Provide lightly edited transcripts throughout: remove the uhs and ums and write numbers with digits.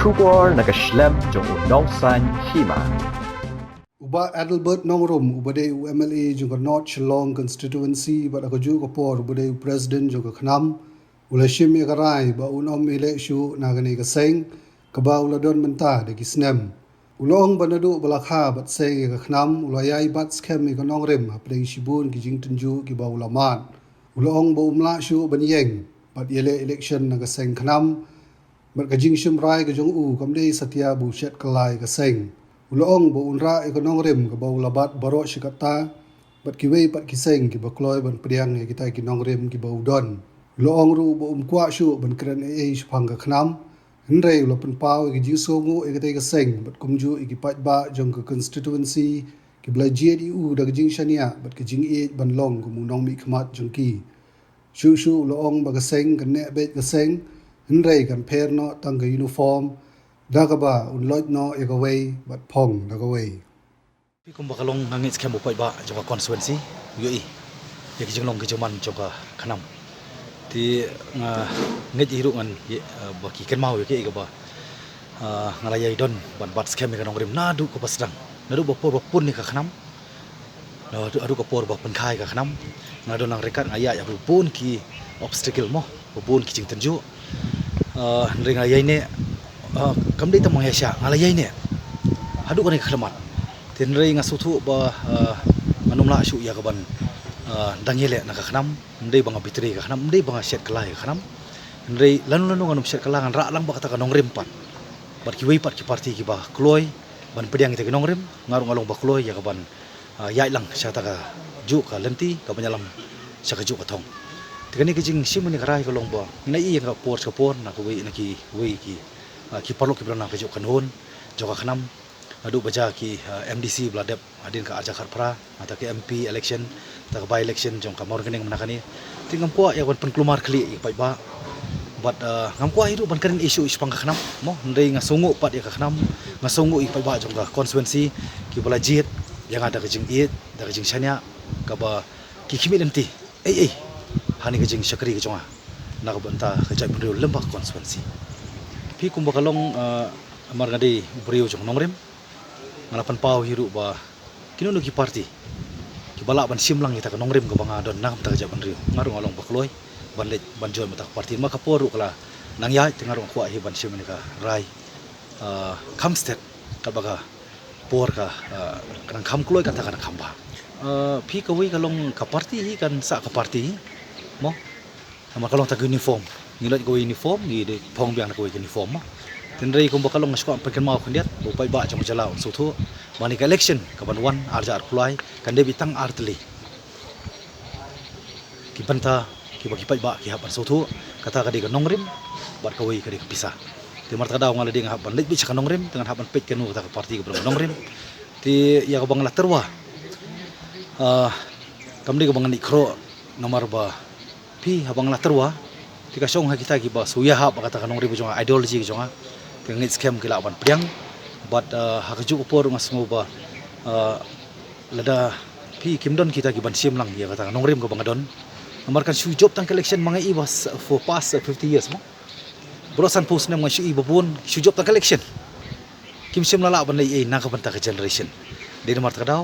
Shubor nakaslem jong Nongsan Hima. Uba Adelbert Nongrum, ubade MLA juga North Shillong constituency, but ako ko por ubade president juga Khnam, ula shim ikaray ba unom eleksyu nagani kaseng, kaba ula don mentah de kisnem. Ulong banadu balakha bat seng ika Khnam, ula yai bat skem ika Nongrim, apde shibun ki jing tenju ki ba ulaman. Ulong ba umla syu banyeng, bat yele election nagaseng Khnam, bat kajing shim rai ka jong u kamde Satya Bushet kalai kaseng. Uloong bo unra iko Nongrim ke bau labat barok shikata bat kiwei pat kiseng ki bakloi ban priang e kita ki Nongrim ki bau don. Uloong ru bo kwa shu ban kren e shpang ka Khnam henrei ulo pen pau ki jingsongu e kita kiseng bat kumju ki pat ba jong ka constituency ki blajiet u da jing shania bat ki jing e ban long ku munong mi khmat jong ki. Shu uloong ba kiseng kan ne bet kiseng henrei kan per no tang ka uniform Dagaba unloit no ikaway but pong dagaway. Kung bakalong ngangit skemo pa iba joka constituency yoi ya kijing long kijuman joka Khnam ti ngit iru ngan baki ken mau yake ba ngalayai don bat skem ka Nongrim nadu ko pasdang nadu bopor pun ni ka Khnam nadu ko por ba penkai ka Khnam nadu nang rekat ngaya ya pun ki obstacle mo pun kijing tenju ndring ngayai ne kamdei tamang yasya ngalayai ne hadu kan khalamat tenrei ngasutu ba manumla shu ya kaban dangile na ka Khnam ndei banga bitri ka Khnam ndei banga set kalai ka Khnam ndei lanu nganum set kalangan ra lang ba kata ka Nongrim pat bat ki wei pat ki parti ki ba kloi ban pediang ite ki Nongrim ngarung along ba kloi ya kaban yai lang syata ka ju ka lenti ka banyalam syaka ju ka thong tikani ki jing simuni karai ka long ba nai ka por na ko wei na ki wei ki parlo ki brana kejuk kanhun joka Khnam adu baja ki MDC bladep adin ka arja kharpra ata ki MP election ta by election jong ka morganing manakani tingam ko ya ban penklumar kli pai ba but ngam ko hidu ban karin issue ispang ka Khnam mo ndei ngasungu pat ya ka Khnam ngasungu pai ba jong ka constituency ki balajit yang ada ke jing it da ke jing shania ka ba ki kimi lenti hani ke jing syakri ke jonga na ka banta ka jai pendul lembak constituency pi kum bakalong amar ngadi brio jong Nongrim ngalapan pau hiru ba kinunu ki parti ki bala ban simlang kita ka Nongrim ka banga don nam ta jaban rio ngarung along bakloi ban le ban join mata parti ma ka poru kala nang ya tingarung kwa hi ban sim ni ka rai kamstet ka baga por ka kanang kham kloi kata kana khamba pi ka wi kalong ka parti hi kan sa ka parti mo amar kalong ta uniform nilai ko uniform ni de phong biang ko uniform ma tenrei ko bakalong ngasko perken mau khandiat bo pai ba jong jalau suthu mani ka election ka ban wan arja arkulai kan de bitang artli ki banta ki bagi pai ba ki hapan suthu kata ka de ka Nongrim bat ka wei ka de ka pisah ti marta daw ngala de ngap ban lek bi ka Nongrim dengan hapan pet kenu kata ka parti ka Nongrim ti ya ka bang laterwa kamdi ka bang ni kro nomor ba pi habang laterwa tika song ha kita ki ba suya ha kata ka Nongrim jonga ideology ki jonga tengit scam ki laban priang but ha ka ju por ngasmo ba lada pi kimdon kita ki ban sim lang ya kata ka Nongrim ka bangadon amarkan su job tang election mga ibas for past 50 years mo brosan post na mga su ibabun su job tang election kim sim lala ban lay na ka banta ka generation di namar ta daw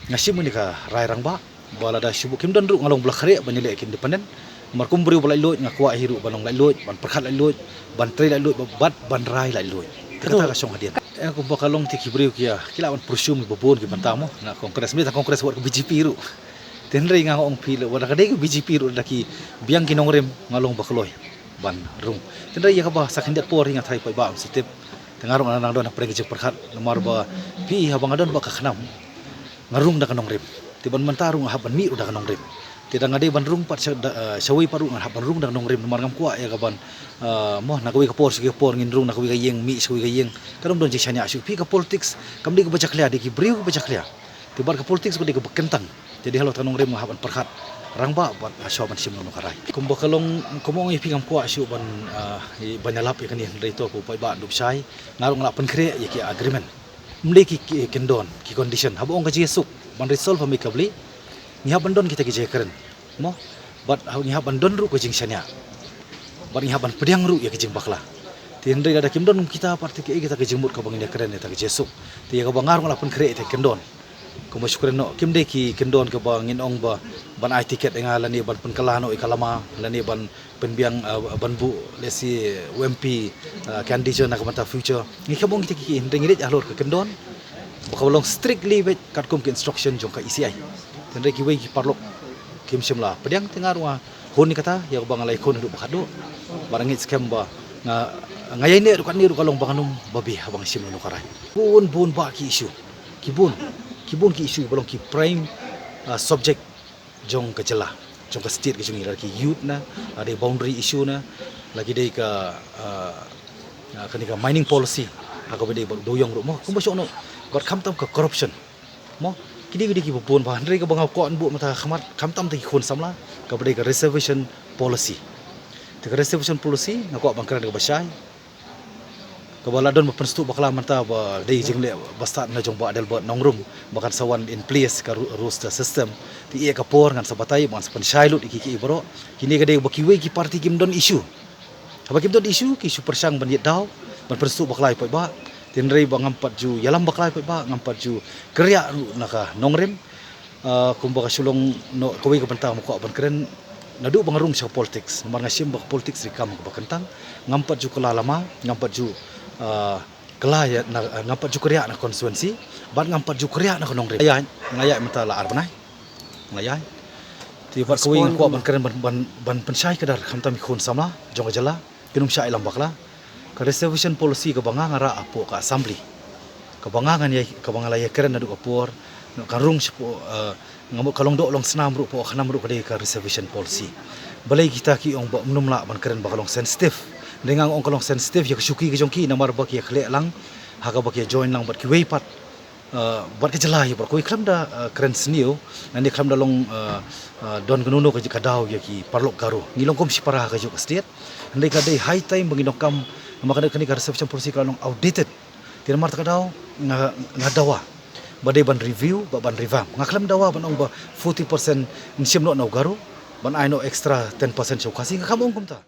ngasim ni ka rairang ba bala da subu kimdon ru ngalong blakhare banile ki independent markum beriu balai lot ngakwa hiru banong lai lot ban perkhat lai lot ban trei lai lot bat ban rai lai lot kata ka song hadiat aku bakalong ti kibriu kia kilawan persum bobon ki bantamo na kongres mi ta kongres war BJP ru tenrei ngong pil war ka de BJP ru daki biang ki Nongrim ngalong bakloi ban rung tenrei ya ka ba sakindat por hinga thai pai ba sitip tengarong anang don apre ki perkhat nomor ba pi habang adon ba ka Khnam ngarung da ka Nongrim tiban mentarung haban mi udah ka Nongrim tidak ngade ban rung pat sawi paru ngah ban rung dang Nongrim nomor ngam kwa ya kaban moh nakawi ka por sigi por ngin rung nakawi ka yeng mi sawi ka yeng kadom don jisanya asyuk pi ka politics kam di ka baca klia di ki briu ka baca klia tibar ka politics ko di ka bekentang jadi halo ta Nongrim ngah ban perkhat rang ba bat asyo ban sim no karai kumba kalong komong pi ngam kwa asyuk ban banyalap ya kan dari to ko pai ba dup sai ngarung la pen kre ya ki agreement mli ki kendon ki condition habong ka jesuk ban resolve amicably ngiha bandon kita ki jekeren mo bat ngiha bandon ru ko jing syanya bat ngiha ban pediang ru ya ki jing bakla Ti Henry ada Kim Don kita parti ke kita ke jemut ka bangin keren ta ke Jesuk. Ti ka bangar ngala pun kre te Kim Don. Kuma syukurin no Kim de ki Kim Don ke bangin ong ba ban ai tiket ngala ni ban pun kalano ikalama lani ban penbiang ban bu lesi UMP condition nak mata future. Ni ka bang kita ki Henry ngit alor ke Kim Don. Bakalong strictly bet katkum ke instruction jong ka ECI. Henry ki wei ki parlok Kim Shimla. Pediang tengar wa hon ni kata ya bang alai kon hidup bakado. Barangit scam ba ngayai ni dukan ni dukalong banganum babi abang sim nu karai. Bun ba ki issue. Kibun ki issue balong ki prime subject jong ka jela. Jong ka state ke jong ki youth na ada boundary issue na lagi dei ka kanika mining policy aku bede doyong ru mo kum basok no got kamtam ka corruption mo kini ki bun ba handre ka bangau ko an bu mata khamat kamtam ti khun samla ka bede ka reservation policy. The reservation policy ngako bangkran ka basai. Kabaladon mapenstu bakla manta ba dei jingle basta na jong ba adel ba nongrum bakan sawan in place ka rules the system ti ia ka por ngan sabatai ban sapan shailut iki bro kini ka dei bakiwe ki party Kim Don issue. Aba Kim Don issue ki super sang ban yet daw ban penstu bakla pai ba tinrei ba ngampat ju yalam bakla pai ba ngampat ju kerya naka nongrem kumba ka sulong no kawe ka banta mo ko ban keren nadu bangarum sa politics mar ngasim bak politics rikam ka bakantang ngampat ju kalalama ngampat ju kelaya ngampat ju kerja na konstituensi ban ngampat ju kerja na konong ngayai mata la arbanai ngayai ti pat kawing ko ban keren ban pensai kadar khamtam khun samla jong jala kinum syai lam bakla ka reservation policy ka banga ngara apo ka assembly ka banga ngan ka banga la keren nadu apor karung sipo ngamuk kalong dok long senam ru po khanam ru ka reservation policy balai kita ki ong ba mnum la ban keren bakalong sensitive dengan ong kalong sensitive ya kesuki ke jongki namar bak ya khlek lang haga bak ya join lang bat ki wei pat bat ke jela ya koi klam da keren senior nani klam da long don genuno ke kadau ya ki parlok garu ngilong kom si para ka juk state ndai ka dei high time bangin kam makana kani ka reception policy kalong outdated tin mar ta kadau ngadawa badai ban review ban revamp ngaklam dawa ban ong ba 40% nsim no garu ban ai no extra 10% chokasi ngkamong kum ta